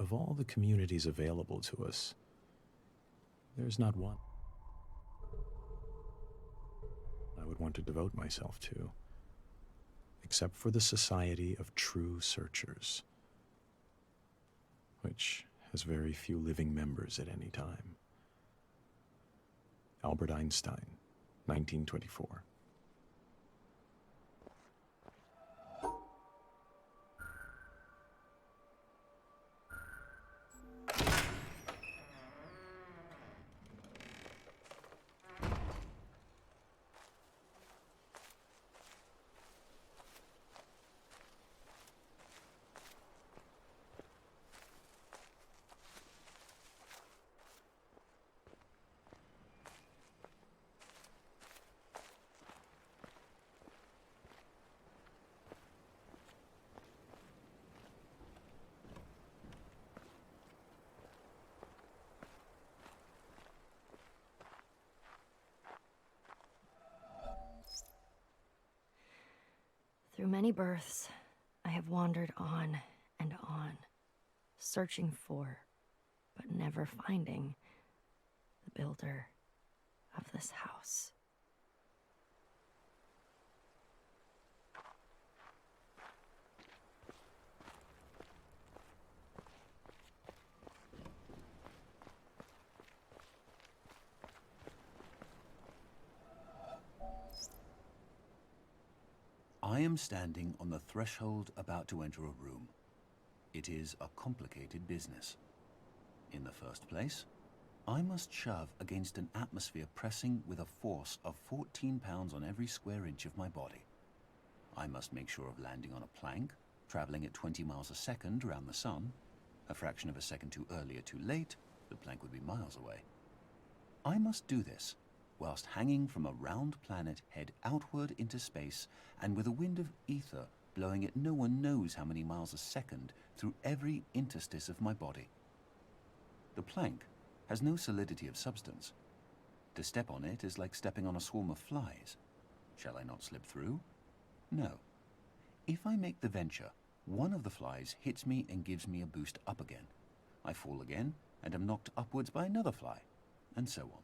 Of all the communities available to us, there's not one I would want to devote myself to, except for the Society of True Searchers, which has very few living members at any time. Albert Einstein, 1924. Through many births, I have wandered on and on, searching for, but never finding, the builder of this house. I am standing on the threshold about to enter a room. It is a complicated business. In the first place, I must shove against an atmosphere pressing with a force of 14 pounds on every square inch of my body. I must make sure of landing on a plank, traveling at 20 miles a second around the sun. A fraction of a second too early or too late, the plank would be miles away. I must do this whilst hanging from a round planet head outward into space and with a wind of ether blowing at no one knows how many miles a second through every interstice of my body. The plank has no solidity of substance. To step on it is like stepping on a swarm of flies. Shall I not slip through? No. If I make the venture, one of the flies hits me and gives me a boost up again. I fall again and am knocked upwards by another fly, and so on.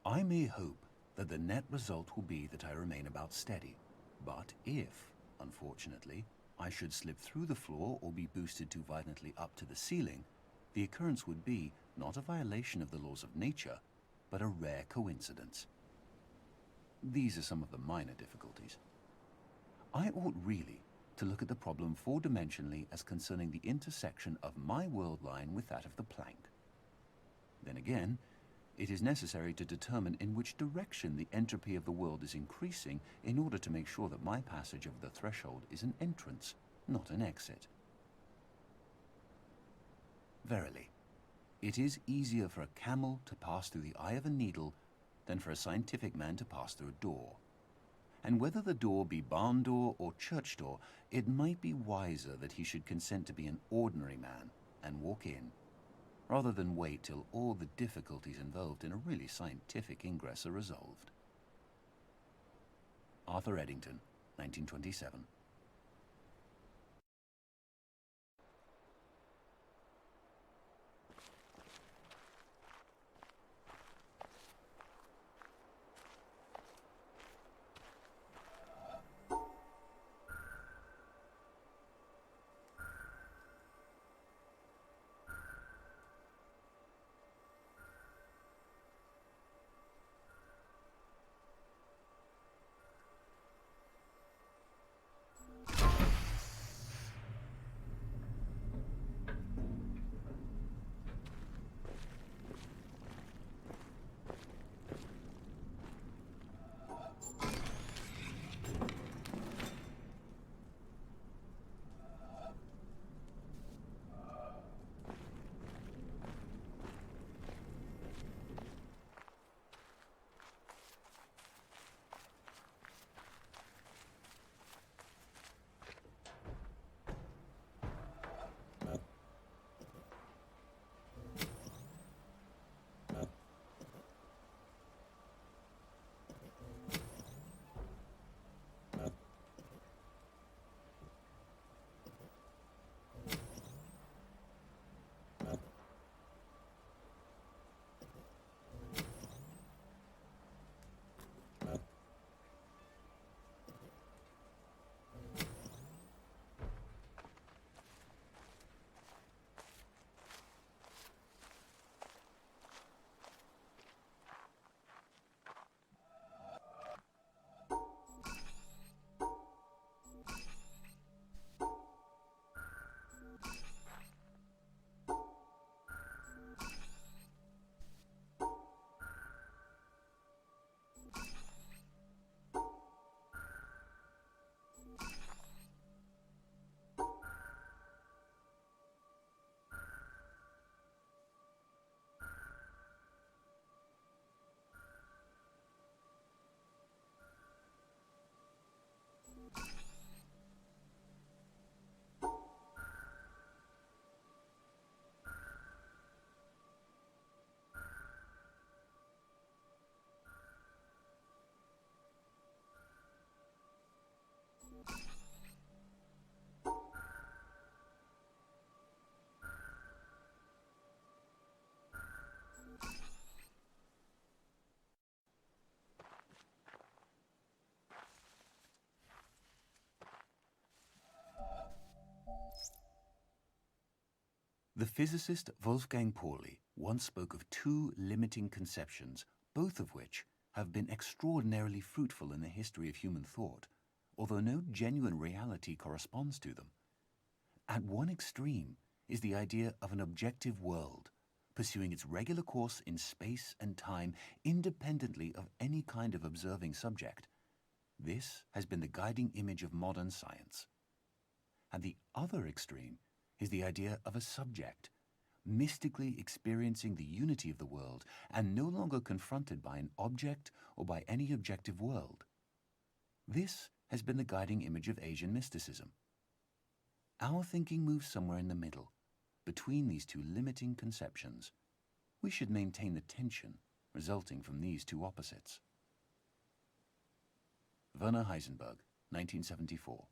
I may hope that the net result will be that I remain about steady, but if, unfortunately, I should slip through the floor or be boosted too violently up to the ceiling, the occurrence would be not a violation of the laws of nature, but a rare coincidence. These are some of the minor difficulties. I ought really to look at the problem four-dimensionally as concerning the intersection of my world line with that of the plank. Then again, it is necessary to determine in which direction the entropy of the world is increasing in order to make sure that my passage of the threshold is an entrance, not an exit. Verily, it is easier for a camel to pass through the eye of a needle than for a scientific man to pass through a door. And whether the door be barn door or church door, it might be wiser that he should consent to be an ordinary man and walk in, rather than wait till all the difficulties involved in a really scientific ingress are resolved. Arthur Eddington, 1927. The physicist Wolfgang Pauli once spoke of two limiting conceptions, both of which have been extraordinarily fruitful in the history of human thought, although no genuine reality corresponds to them. At one extreme is the idea of an objective world, pursuing its regular course in space and time independently of any kind of observing subject. This has been the guiding image of modern science. At the other extreme is the idea of a subject, mystically experiencing the unity of the world and no longer confronted by an object or by any objective world. This has been the guiding image of Asian mysticism. Our thinking moves somewhere in the middle, between these two limiting conceptions. We should maintain the tension resulting from these two opposites. Werner Heisenberg, 1974.